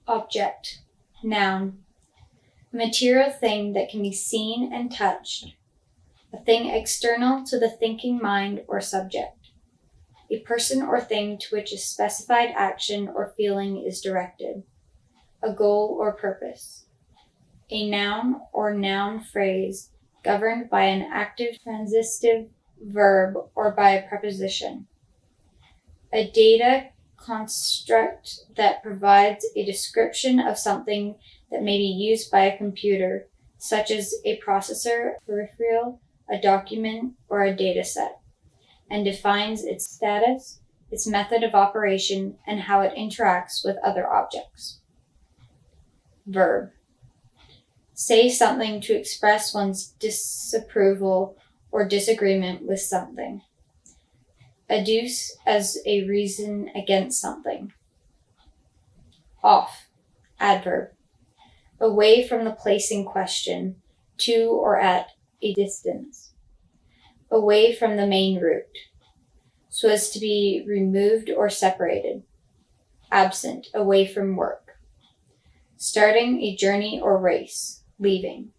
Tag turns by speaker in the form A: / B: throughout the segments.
A: Object. Noun. A material thing that can be seen and touched. A thing external to the thinking mind or subject. A person or thing to which a specified action or feeling is directed. A goal or purpose. A noun or noun phrase governed by an active transitive verb or by a preposition. A data construct that provides a description of something that may be used by a computer, such as a processor, peripheral, a document, or a data set, and defines its status, its method of operation, and how it interacts with other objects. Verb. Say something to express one's disapproval or disagreement with something. Adduce as a reason against something. Off. Adverb. Away from the place in question, to or at a distance. Away from the main route, so as to be removed or separated. Absent, away from work. Starting a journey or race, leaving,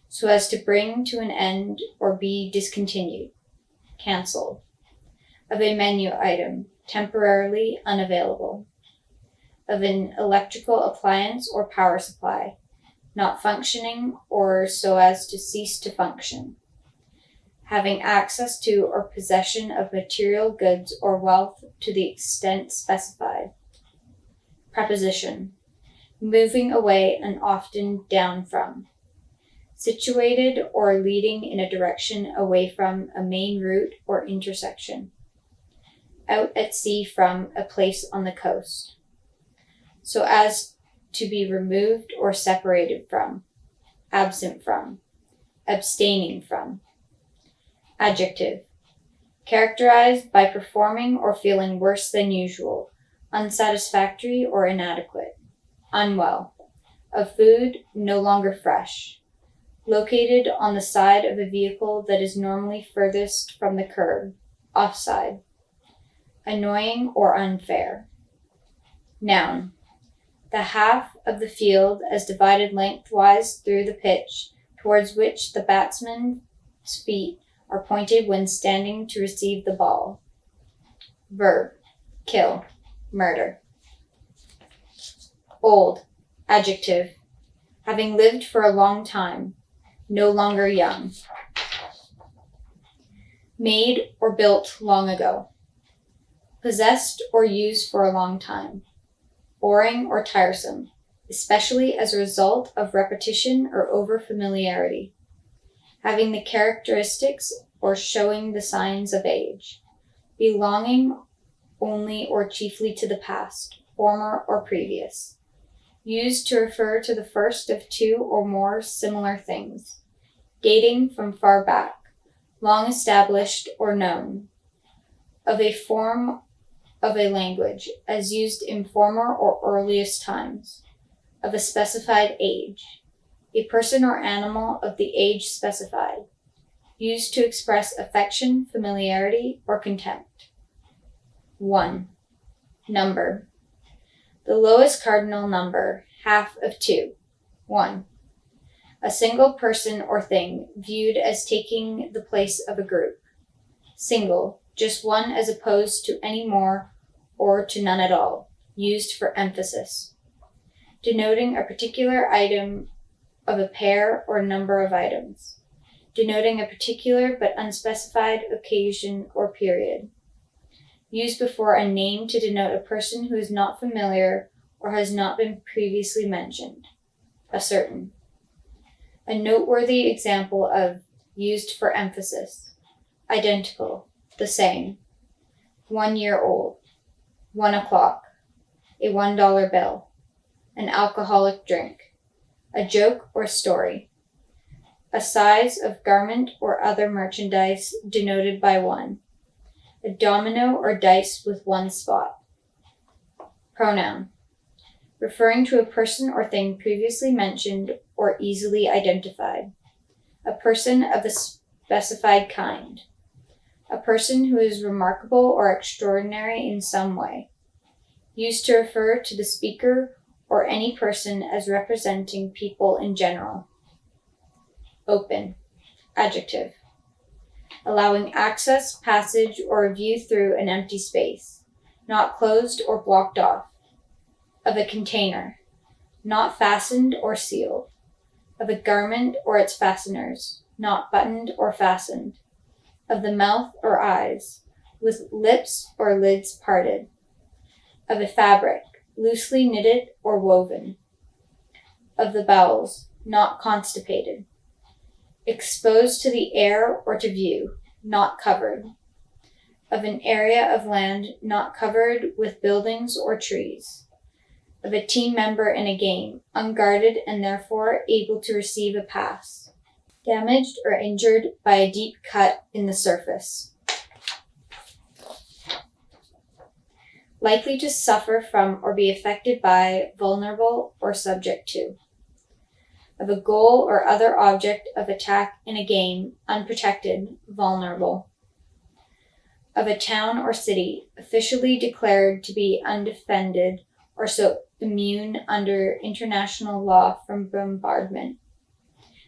A: so as to bring to an end or be discontinued, cancelled. Of a menu item, temporarily unavailable. Of an electrical appliance or power supply, not functioning or so as to cease to function. Having access to or possession of material goods or wealth to the extent specified. Preposition. Moving away and often down from. Situated or leading in a direction away from a main route or intersection. Out at sea from a place on the coast. So as to be removed or separated from. Absent from. Abstaining from. Adjective. Characterized by performing or feeling worse than usual, unsatisfactory or inadequate. Unwell. Of food no longer fresh. Located on the side of a vehicle that is normally furthest from the curb. Offside. Annoying or unfair. Noun. The half of the field as divided lengthwise through the pitch towards which the batsman's feet are pointed when standing to receive the ball. Verb. Kill. Murder. Old. Adjective. Having lived for a long time. No longer young. Made or built long ago. Possessed or used for a long time. Boring or tiresome, especially as a result of repetition or over-familiarity. Having the characteristics or showing the signs of age. Belonging only or chiefly to the past, former or previous. Used to refer to the first of two or more similar things. Dating from far back, long established or known. Of a form of a language, as used in former or earliest times. Of a specified age. A person or animal of the age specified. Used to express affection, familiarity, or contempt. 1. Number. The lowest cardinal number, half of 2. 1. A single person or thing viewed as taking the place of a group. Single, just one as opposed to any more or to none at all, used for emphasis. Denoting a particular item of a pair or number of items. Denoting a particular but unspecified occasion or period. Used before a name to denote a person who is not familiar or has not been previously mentioned. A certain. A noteworthy example of used for emphasis. Identical, the same. 1 year old. 1 o'clock. A $1 bill. An alcoholic drink. A joke or story. A size of garment or other merchandise denoted by 1. A domino or dice with 1 spot. Pronoun. Referring to a person or thing previously mentioned or easily identified. A person of a specified kind. A person who is remarkable or extraordinary in some way. Used to refer to the speaker or any person as representing people in general. Open. Adjective. Allowing access, passage, or a view through an empty space, not closed or blocked off. Of a container, not fastened or sealed. Of a garment or its fasteners, not buttoned or fastened. Of the mouth or eyes, with lips or lids parted. Of a fabric, loosely knitted or woven. Of the bowels, not constipated. Exposed to the air or to view, not covered. Of an area of land not covered with buildings or trees. Of a team member in a game, unguarded and therefore able to receive a pass. Damaged or injured by a deep cut in the surface. Likely to suffer from or be affected by, vulnerable or subject to. Of a goal or other object of attack in a game, unprotected, vulnerable. Of a town or city, officially declared to be undefended or so immune under international law from bombardment,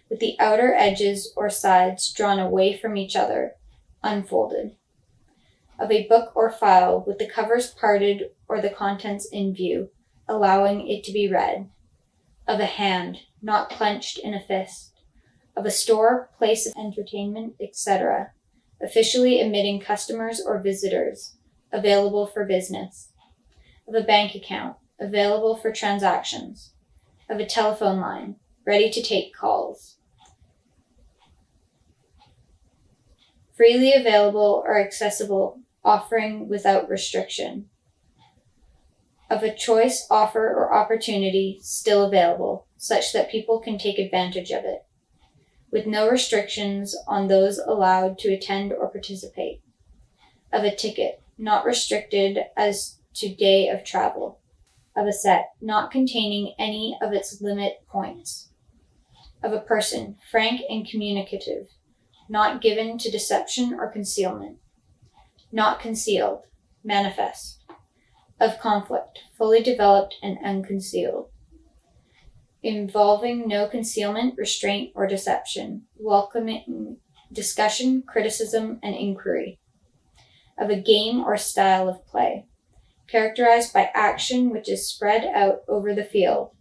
A: with the outer edges or sides drawn away from each other, unfolded. Of a book or file with the covers parted or the contents in view, allowing it to be read. Of a hand, not clenched in a fist. Of a store, place of entertainment, etc., officially admitting customers or visitors, available for business. Of a bank account, available for transactions. Of a telephone line, ready to take calls. Freely available or accessible, offering without restriction. Of a choice, offer, or opportunity still available, such that people can take advantage of it, with no restrictions on those allowed to attend or participate. Of a ticket, not restricted as to day of travel. Of a set, not containing any of its limit points. Of a person, frank and communicative, not given to deception or concealment. Not concealed, manifest. Of conflict, fully developed and unconcealed. Involving no concealment, restraint, or deception, welcoming discussion, criticism, and inquiry. Of a game or style of play, characterized by action which is spread out over the field.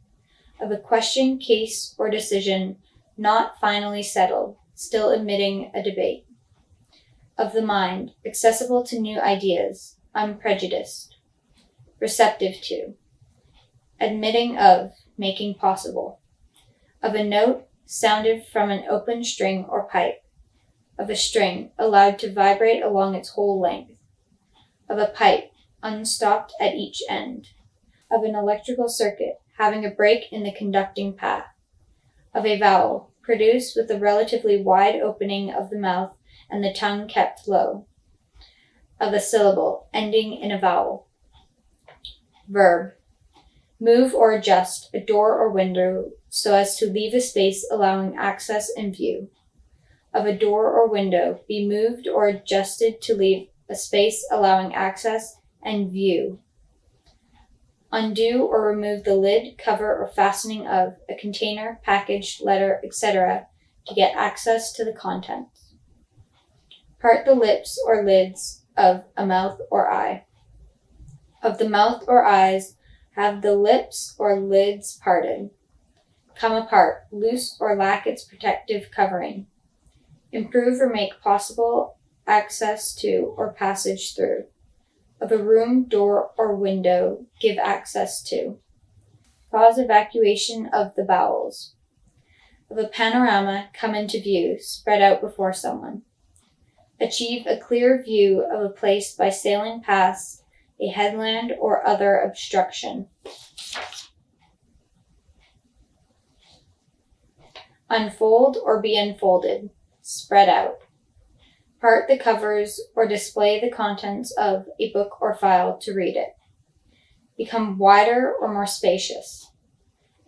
A: Of a question, case, or decision not finally settled, still admitting a debate. Of the mind, accessible to new ideas, unprejudiced. Receptive to. Admitting of, making possible. Of a note, sounded from an open string or pipe. Of a string, allowed to vibrate along its whole length. Of a pipe, unstopped at each end. Of an electrical circuit, having a break in the conducting path. Of a vowel, produced with a relatively wide opening of the mouth and the tongue kept low. Of a syllable, ending in a vowel. Verb. Move or adjust a door or window so as to leave a space allowing access and view. Of a door or window, be moved or adjusted to leave a space allowing access and view. Undo or remove the lid, cover, or fastening of a container, package, letter, etc. to get access to the contents. Part the lips or lids of a mouth or eye. Of the mouth or eyes, have the lips or lids parted. Come apart, loose or lack its protective covering. Improve or make possible access to or passage through. Of a room, door, or window, give access to. Cause evacuation of the bowels. Of a panorama, come into view, spread out before someone. Achieve a clear view of a place by sailing past a headland or other obstruction. Unfold or be unfolded, spread out. Part the covers or display the contents of a book or file to read it. Become wider or more spacious.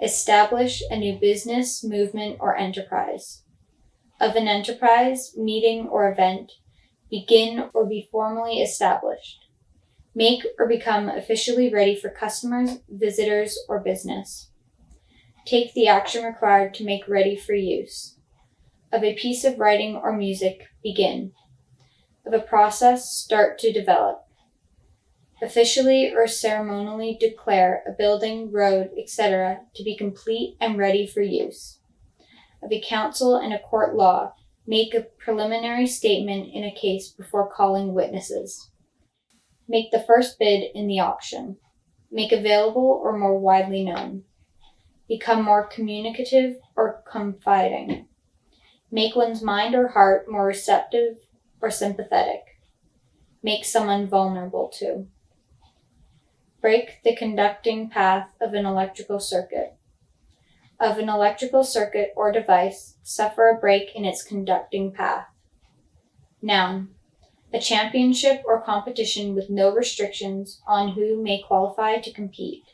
A: Establish a new business, movement, or enterprise. Of an enterprise, meeting, or event, begin or be formally established. Make or become officially ready for customers, visitors, or business. Take the action required to make ready for use. Of a piece of writing or music, begin. Of a process, start to develop. Officially or ceremonially declare a building, road, etc. to be complete and ready for use. Of a council and a court law, make a preliminary statement in a case before calling witnesses. Make the first bid in the auction. Make available or more widely known. Become more communicative or confiding. Make one's mind or heart more receptive or sympathetic. Make someone vulnerable to. Break the conducting path of an electrical circuit. Of an electrical circuit or device, suffer a break in its conducting path. Noun. A championship or competition with no restrictions on who may qualify to compete.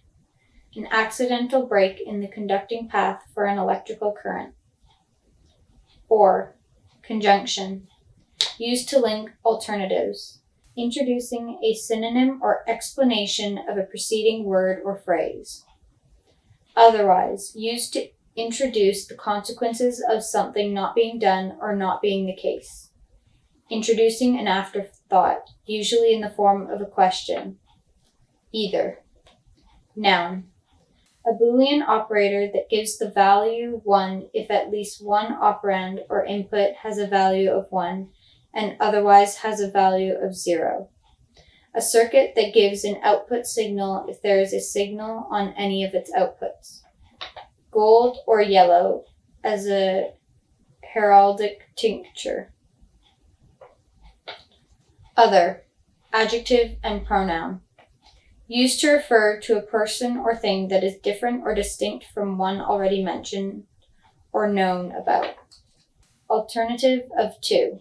A: An accidental break in the conducting path for an electrical current. Or, conjunction. Used to link alternatives. Introducing a synonym or explanation of a preceding word or phrase. Otherwise, used to introduce the consequences of something not being done or not being the case. Introducing an afterthought, usually in the form of a question. Either. Noun. A Boolean operator that gives the value 1 if at least one operand or input has a value of 1 and otherwise has a value of 0. A circuit that gives an output signal if there is a signal on any of its outputs. Gold or yellow as a heraldic tincture. Other. Adjective and pronoun. Used to refer to a person or thing that is different or distinct from one already mentioned or known about. Alternative of 2.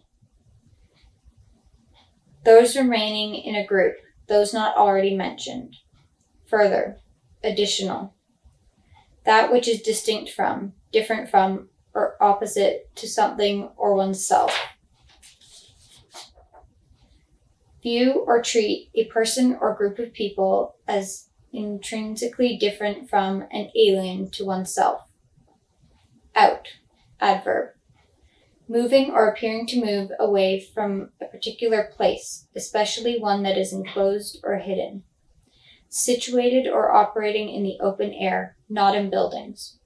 A: Those remaining in a group, those not already mentioned. Further. Additional. That which is distinct from, different from, or opposite to something or oneself. View or treat a person or group of people as intrinsically different from and alien to oneself. Out. Adverb. Moving or appearing to move away from a particular place, especially one that is enclosed or hidden. Situated or operating in the open air, not in buildings.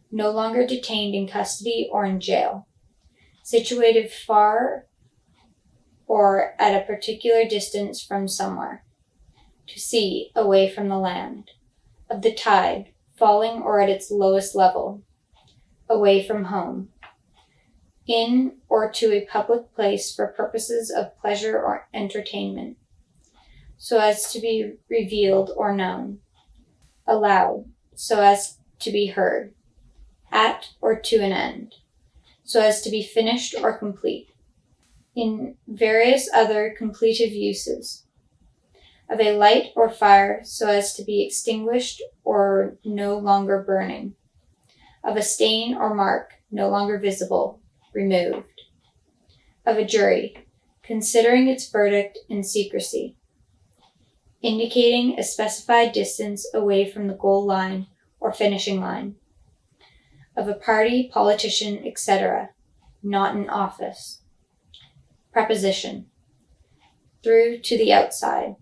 A: No longer detained in custody or in jail. Situated far or at a particular distance from somewhere. To sea, away from the land. Of the tide, falling or at its lowest level. Away from home. In or to a public place for purposes of pleasure or entertainment, so as to be revealed or known. Aloud, so as to be heard. At or to an end, so as to be finished or complete. In various other completive uses. Of a light or fire, so as to be extinguished or no longer burning. Of a stain or mark, no longer visible, removed. Of a jury, considering its verdict in secrecy. Indicating a specified distance away from the goal line or finishing line. Of a party, politician, etc., not in office. Preposition. Through to the outside.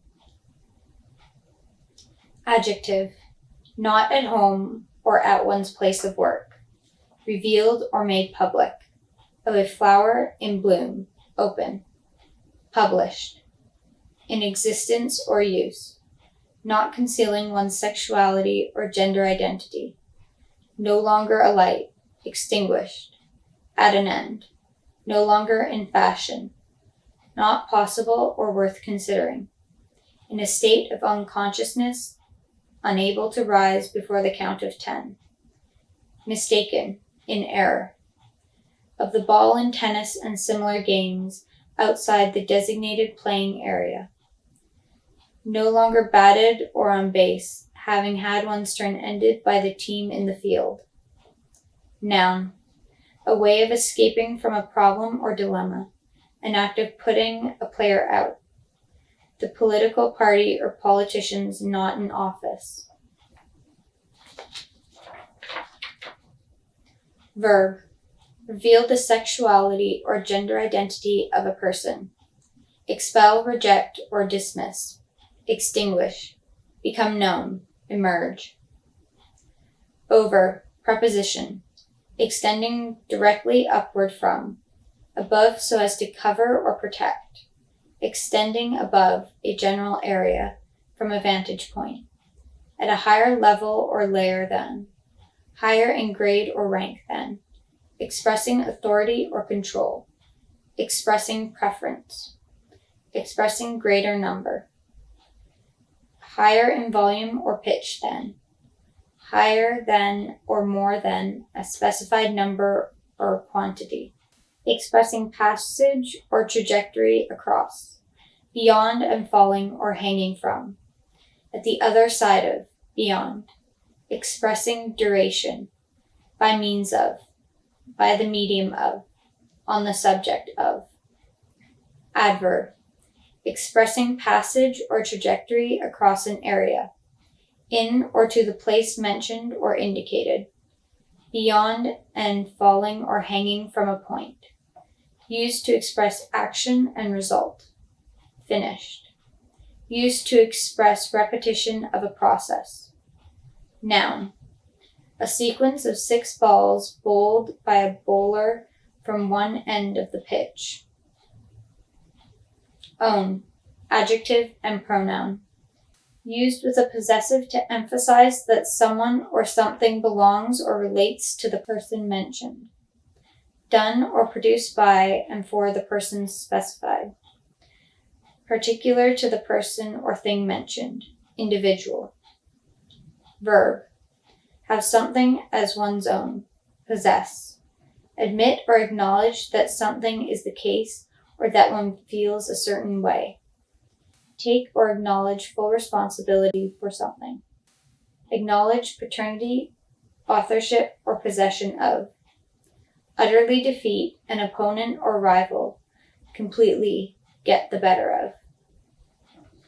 A: Adjective. Not at home or at one's place of work. Revealed or made public. Of a flower in bloom, open. Published. In existence or use. Not concealing one's sexuality or gender identity. No longer alight, extinguished. At an end. No longer in fashion. Not possible or worth considering. In a state of unconsciousness, unable to rise before the count of 10. Mistaken, in error. Of the ball in tennis and similar games outside the designated playing area. No longer batted or on base, having had one's turn ended by the team in the field. Noun. A way of escaping from a problem or dilemma. An act of putting a player out. the political party or politicians not in office. Verb. Reveal the sexuality or gender identity of a person. Expel, reject, or dismiss. Extinguish. Become known. Emerge. Over. Preposition. Extending directly upward from. Above so as to cover or protect. Extending above a general area from a vantage point. At a higher level or layer than. Higher in grade or rank than. Expressing authority or control. Expressing preference. Expressing greater number. Higher in volume or pitch than. Higher than or more than a specified number or quantity. Expressing passage or trajectory across. Beyond and falling or hanging from. At the other side of, beyond. Expressing duration. By means of. By the medium of. On the subject of. Adverb. Expressing passage or trajectory across an area. In or to the place mentioned or indicated. Beyond and falling or hanging from a point. Used to express action and result. Finished. Used to express repetition of a process. Noun. A sequence of 6 balls bowled by a bowler from one end of the pitch. Own. Adjective and pronoun. Used with a possessive to emphasize that someone or something belongs or relates to the person mentioned. Done or produced by and for the person specified. Particular to the person or thing mentioned. Individual. Verb. Have something as one's own. Possess. Admit or acknowledge that something is the case or that one feels a certain way. Take or acknowledge full responsibility for something. Acknowledge paternity, authorship, or possession of. Utterly defeat an opponent or rival. Completely get the better of.